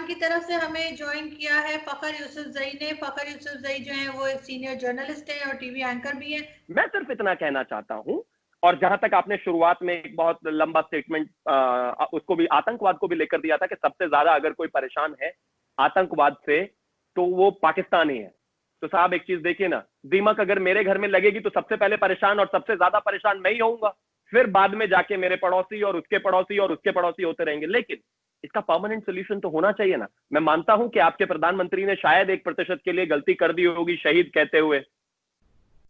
पाकिस्तान की तरफ से हमें ज्वाइन किया है फखर यूसुफजई ने। फखर यूसुफजई जो है वो एक सीनियर जर्नलिस्ट है और टीवी एंकर भी है। मैं सिर्फ इतना कहना चाहता हूं, और जहां तक आपने शुरुआत में एक बहुत लंबा स्टेटमेंट उसको भी, आतंकवाद को भी लेकर दिया था कि सबसे ज्यादा अगर कोई परेशान है आतंकवाद से तो वो पाकिस्तान ही है। तो साहब एक चीज देखिए ना, दीमक अगर मेरे घर में लगेगी तो सबसे पहले परेशान और सबसे ज्यादा परेशान मैं ही होऊंगा, फिर बाद में जाके मेरे पड़ोसी और उसके पड़ोसी और उसके पड़ोसी होते रहेंगे। लेकिन इसका परमानेंट सोल्यूशन तो होना चाहिए ना। मैं मानता हूं कि आपके प्रधानमंत्री ने शायद 1% के लिए गलती कर दी होगी शहीद कहते हुए,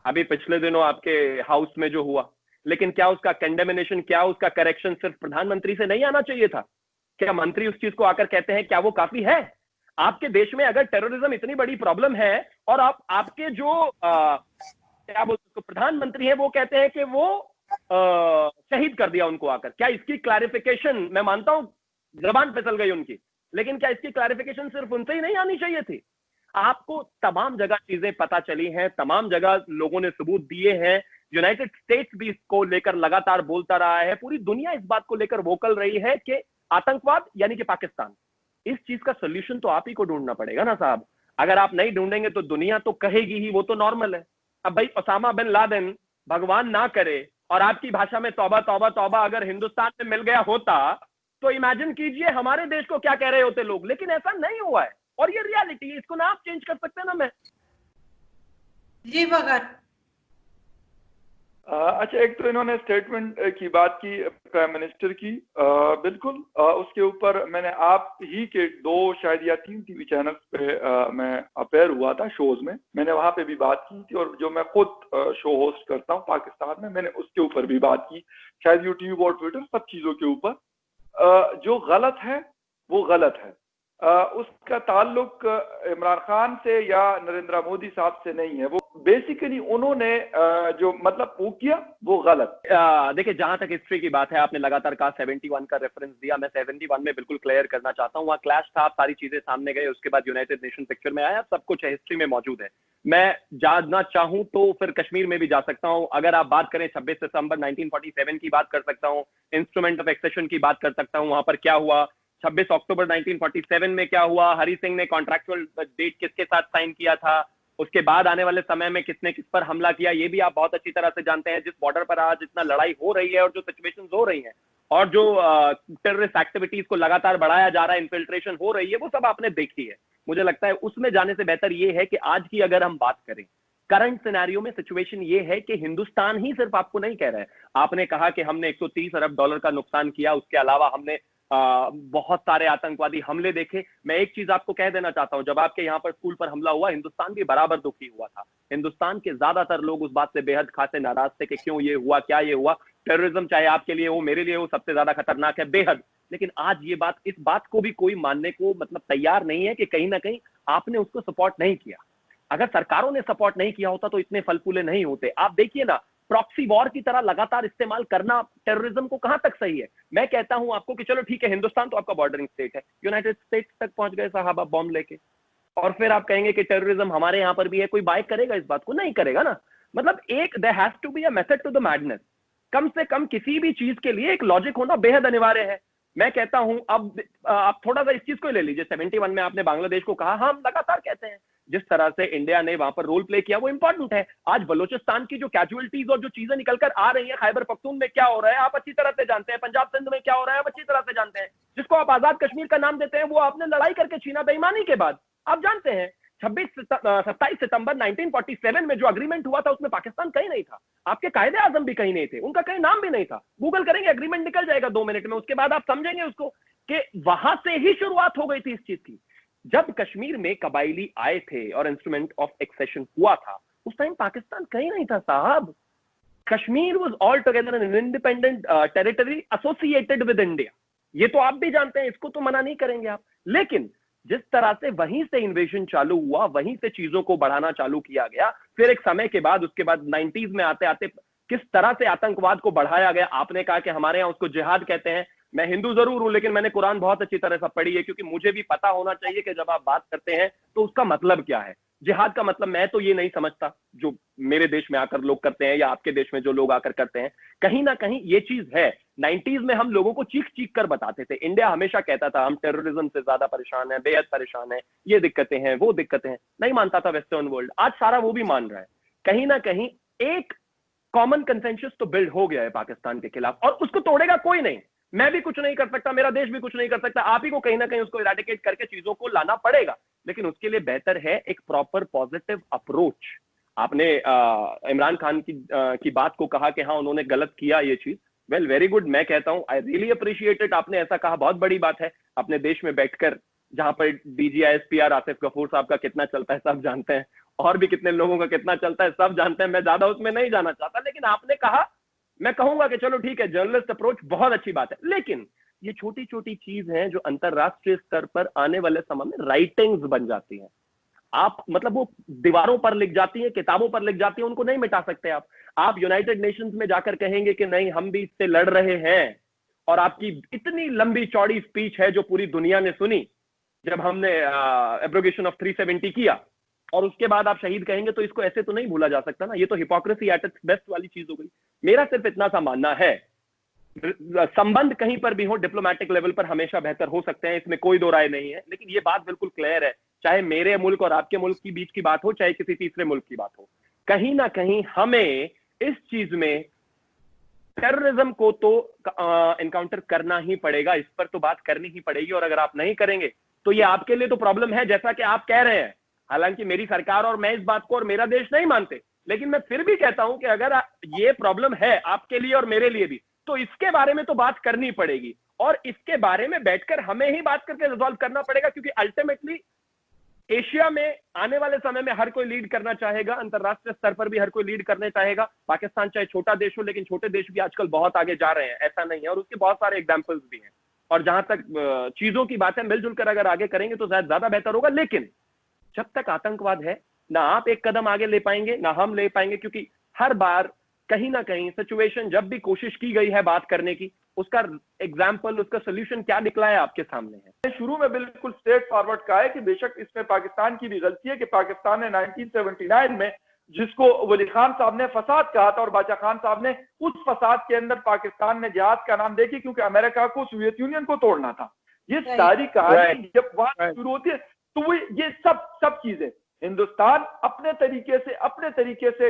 अभी पिछले दिनों आपके हाउस में जो हुआ, लेकिन क्या उसका कंडेमिनेशन, क्या उसका करेक्शन सिर्फ प्रधानमंत्री से नहीं आना चाहिए था? क्या मंत्री उस चीज को आकर कहते हैं क्या वो काफी है? आपके देश में अगर टेररिज्म इतनी बड़ी प्रॉब्लम है और आपके जो क्या बोलते उसको प्रधानमंत्री है वो कहते हैं कि वो शहीद कर दिया उनको आकर, क्या इसकी क्लैरिफिकेशन, मैं मानता हूं जबान फिसल गई उनकी, लेकिन क्या इसकी क्लैरिफिकेशन सिर्फ उनसे ही नहीं आनी चाहिए थी? आपको तमाम जगह चीजें पता चली हैं, तमाम जगह लोगों ने सबूत दिए हैं, यूनाइटेड स्टेट्स भी इसको लेकर लगातार बोलता रहा है, पूरी दुनिया इस बात को लेकर वोकल रही है कि आतंकवाद यानी कि पाकिस्तान, इस चीज का सोल्यूशन तो आप ही को ढूंढना पड़ेगा ना साहब। अगर आप नहीं ढूंढेंगे तो दुनिया तो कहेगी ही, वो तो नॉर्मल है। अब भाई ओसामा बिन लादेन, भगवान ना करे और आपकी भाषा में तौबा तौबा तौबा, अगर हिंदुस्तान में मिल गया होता तो इमेजिन कीजिए हमारे देश को क्या कह रहे होते लोग। लेकिन ऐसा नहीं हुआ है और ये रियलिटी है, इसको ना आप चेंज कर सकते हैं ना मैं। जी बगर। अच्छा, एक तो इन्होंने स्टेटमेंट की बात की प्राइम मिनिस्टर की, बिल्कुल उसके ऊपर मैंने आप ही के 2 शायद या 3 टीवी चैनल्स पे मैं अपेयर हुआ था, शोज में मैंने वहां पे भी बात की थी, और जो मैं खुद शो होस्ट करता हूं पाकिस्तान में, मैंने उसके ऊपर भी बात की, शायद यूट्यूब और ट्विटर, सब चीजों के ऊपर। जो गलत है वो गलत है, उसका ताल्लुक इमरान खान से या नरेंद्र मोदी साहब से नहीं है। वो बेसिकली उन्होंने जो मतलब वो किया वो गलत। देखिए जहां तक हिस्ट्री की बात है, आपने लगातार कहा 71 का रेफरेंस दिया, मैं 71 में बिल्कुल क्लियर करना चाहता हूं, वहां क्लैश था, सारी चीजें सामने गए, उसके बाद यूनाइटेड नेशन पिक्चर में आया, सब कुछ हिस्ट्री में मौजूद है। मैं जानना चाहूं तो फिर कश्मीर में भी जा सकता हूं, अगर आप बात करें 26 सितंबर 1947 की बात कर सकता हूं, इंस्ट्रूमेंट ऑफ एक्सेशन की बात कर सकता हूं, वहां पर क्या हुआ, 26 अक्टूबर 1947 में क्या हुआ, हरि सिंह ने कॉन्ट्रैक्चुअल डेट किसके साथ साइन किया था, उसके बाद आने वाले समय में किसने किस पर हमला किया, ये भी आप बहुत अच्छी तरह से जानते हैं। जिस बॉर्डर पर आज इतना लड़ाई हो रही है और जो सिचुएशंस हो रही हैं और जो टेररिस्ट एक्टिविटीज को लगातार बढ़ाया जा रहा है, इन्फिल्ट्रेशन हो रही है, वो सब आपने देखी है। मुझे लगता है उसमें जाने से बेहतर ये है कि आज की अगर हम बात करें, करंट सिनेरियो में सिचुएशन ये है कि हिंदुस्तान ही सिर्फ आपको नहीं कह रहा है। आपने कहा कि हमने 130 अरब डॉलर का नुकसान किया, उसके अलावा हमने बहुत सारे आतंकवादी हमले देखे। मैं एक चीज आपको कह देना चाहता हूं, जब आपके यहाँ पर स्कूल पर हमला हुआ, हिंदुस्तान भी बराबर दुखी हुआ था। हिंदुस्तान के ज्यादातर लोग उस बात से बेहद खासे नाराज थे कि क्यों ये हुआ, क्या ये हुआ। टेररिज्म चाहे आपके लिए हो, मेरे लिए हो, सबसे ज्यादा खतरनाक है, बेहद। लेकिन आज ये बात, इस बात को भी कोई मानने को मतलब तैयार नहीं है कि कहीं ना कहीं आपने उसको सपोर्ट नहीं किया। अगर सरकारों ने सपोर्ट नहीं किया होता तो इतने फल फूले नहीं होते। आप देखिए ना, प्रॉक्सी वॉर की तरह लगातार इस्तेमाल करना टेररिज्म को कहां तक सही है? मैं कहता हूं आपको कि चलो ठीक है, हिंदुस्तान तो आपका बॉर्डरिंग स्टेट है, यूनाइटेड स्टेट्स तक पहुंच गए साहब आप बॉम्ब लेके, और फिर आप कहेंगे कि टेररिज्म हमारे यहां पर भी है। कोई बाय करेगा इस बात को? नहीं करेगा ना। मतलब एक there has to be a method to the madness. कम से कम किसी भी चीज के लिए एक लॉजिक होना बेहद अनिवार्य है। मैं कहता हूं, अब आप थोड़ा सा इस चीज को ले लीजिए, 71 में आपने बांग्लादेश को कहा, हम लगातार कहते हैं जिस तरह से इंडिया ने वहां पर रोल प्ले किया वो इंपॉर्टेंट है। आज बलोचिस्तान की जो कैजुअलिटीज और जो चीजें निकलकर आ रही हैं, खैबर पख्तून में क्या हो रहा है आप अच्छी तरह से जानते हैं, पंजाब सिंध में क्या हो रहा है आप अच्छी तरह से जानते हैं। जिसको आप आजाद कश्मीर का नाम देते हैं वो आपने लड़ाई करके छीना बेईमानी के बाद, आप जानते हैं। 27 सितंबर 1947 में जो अग्रीमेंट हुआ था उसमें पाकिस्तान कहीं नहीं था, आपके कायदे आजम भी कहीं नहीं थे, उनका कहीं नाम भी नहीं था। गूगल करेंगे, अग्रीमेंट निकल जाएगा 2 मिनट में, उसके बाद आप समझेंगे उसको कि वहां से ही शुरुआत हो गई थी इस चीज की। जब कश्मीर में कबायली आए थे और इंस्ट्रूमेंट ऑफ एक्सेशन हुआ था, उस टाइम पाकिस्तान कहीं नहीं था साहब। Kashmir was all together an independent territory associated with India. ये तो आप भी जानते हैं, इसको तो मना नहीं करेंगे आप। लेकिन जिस तरह से वहीं से इन्वेजन चालू हुआ, वहीं से चीजों को बढ़ाना चालू किया गया, फिर एक समय के बाद, उसके बाद 90s में आते आते किस तरह से आतंकवाद को बढ़ाया गया। आपने कहा कि हमारे यहाँ उसको जिहाद कहते हैं। मैं हिंदू जरूर हूं, लेकिन मैंने कुरान बहुत अच्छी तरह से पढ़ी है, क्योंकि मुझे भी पता होना चाहिए कि जब आप बात करते हैं तो उसका मतलब क्या है। जिहाद का मतलब मैं तो ये नहीं समझता जो मेरे देश में आकर लोग करते हैं या आपके देश में जो लोग आकर करते हैं। कहीं ना कहीं ये चीज है। 90s में हम लोगों को चीख चीख कर बताते थे, इंडिया हमेशा कहता था हम टेररिज्म से ज्यादा परेशान है, बेहद परेशान है, ये दिक्कतें हैं, वो दिक्कतें हैं। नहीं मानता था वेस्टर्न वर्ल्ड, आज सारा वो भी मान रहा है। कहीं ना कहीं एक कॉमन कंसेंसस तो बिल्ड हो गया है पाकिस्तान के खिलाफ, और उसको तोड़ेगा कोई नहीं। मैं भी कुछ नहीं कर सकता, मेरा देश भी कुछ नहीं कर सकता, आप ही को कहीं ना कहीं उसको इरेडिकेट करके चीजों को लाना पड़ेगा। लेकिन उसके लिए बेहतर है एक प्रॉपर पॉजिटिव अप्रोच। आपने इमरान खान की बात को कहा कि हाँ उन्होंने गलत किया ये चीज, वेल वेरी गुड, मैं कहता हूं आई रियली अप्रिशिएट इट। आपने ऐसा कहा, बहुत बड़ी बात है। अपने देश में बैठकर, जहां पर DGISPR आसिफ गफूर साहब का कितना चलता है सब जानते हैं, और भी कितने लोगों का कितना चलता है सब जानते हैं, मैं ज्यादा उसमें नहीं जाना चाहता। लेकिन आपने कहा, मैं कहूंगा कि चलो ठीक है, जर्नलिस्ट अप्रोच बहुत अच्छी बात है। लेकिन ये छोटी छोटी चीज हैं जो अंतरराष्ट्रीय स्तर पर आने वाले समय में राइटिंग्स बन जाती हैं। आप मतलब वो दीवारों पर लिख जाती हैं, किताबों पर लिख जाती हैं, उनको नहीं मिटा सकते आप यूनाइटेड नेशंस में जाकर कहेंगे कि नहीं हम भी इससे लड़ रहे हैं, और आपकी इतनी लंबी चौड़ी स्पीच है जो पूरी दुनिया ने सुनी जब हमने एब्रोगेशन ऑफ 370 किया, और उसके बाद आप शहीद कहेंगे, तो इसको ऐसे तो नहीं भूला जा सकता ना। ये तो हिपोक्रेसी एट इट्स बेस्ट वाली चीज हो गई। मेरा सिर्फ इतना सा मानना है, संबंध कहीं पर भी हो डिप्लोमेटिक लेवल पर हमेशा बेहतर हो सकते हैं, इसमें कोई दो राय नहीं है। लेकिन ये बात बिल्कुल क्लियर है, चाहे मेरे मुल्क और आपके मुल्क की बीच की बात हो, चाहे किसी तीसरे मुल्क की बात हो, कहीं ना कहीं हमें इस चीज में टेररिज्म को तो एनकाउंटर करना ही पड़ेगा, इस पर तो बात करनी ही पड़ेगी। और अगर आप नहीं करेंगे तो ये आपके लिए तो प्रॉब्लम है, जैसा कि आप कह रहे हैं। हालांकि मेरी सरकार और मैं इस बात को और मेरा देश नहीं मानते, लेकिन मैं फिर भी कहता हूं कि अगर ये प्रॉब्लम है आपके लिए और मेरे लिए भी, तो इसके बारे में तो बात करनी पड़ेगी, और इसके बारे में बैठकर हमें ही बात करके रिजॉल्व करना पड़ेगा। क्योंकि अल्टीमेटली एशिया में आने वाले समय में हर कोई लीड करना चाहेगा, अंतरराष्ट्रीय स्तर पर भी हर कोई लीड करने चाहेगा। पाकिस्तान चाहे छोटा देश हो, लेकिन छोटे देश भी आजकल बहुत आगे जा रहे हैं, ऐसा नहीं है, और उसके बहुत सारे एग्जाम्पल्स भी हैं। और जहां तक चीजों की बात है, मिलजुल कर अगर आगे करेंगे तो ज्यादा बेहतर होगा। लेकिन जब तक आतंकवाद है, ना आप एक कदम आगे ले पाएंगे ना हम ले पाएंगे, क्योंकि हर बार कहीं ना कहीं सिचुएशन, जब भी कोशिश की गई है बात करने की, उसका एग्जाम्पल, उसका सोल्यूशन क्या निकला है आपके सामने है। शुरू में बिल्कुल स्ट्रेट फॉरवर्ड कहा है कि बेशक इसमें पाकिस्तान की भी गलती है कि पाकिस्तान ने 1979 में जिसको वली खान साहब ने फसाद कहा था, और बादशाह खान साहब ने उस फसाद के अंदर पाकिस्तान ने जिहाद का नाम देखी, क्योंकि अमेरिका को सोवियत यूनियन को तोड़ना था। ये सारी कहानी जब वहां शुरू होती है, तो वो ये सब चीजें हिंदुस्तान अपने तरीके से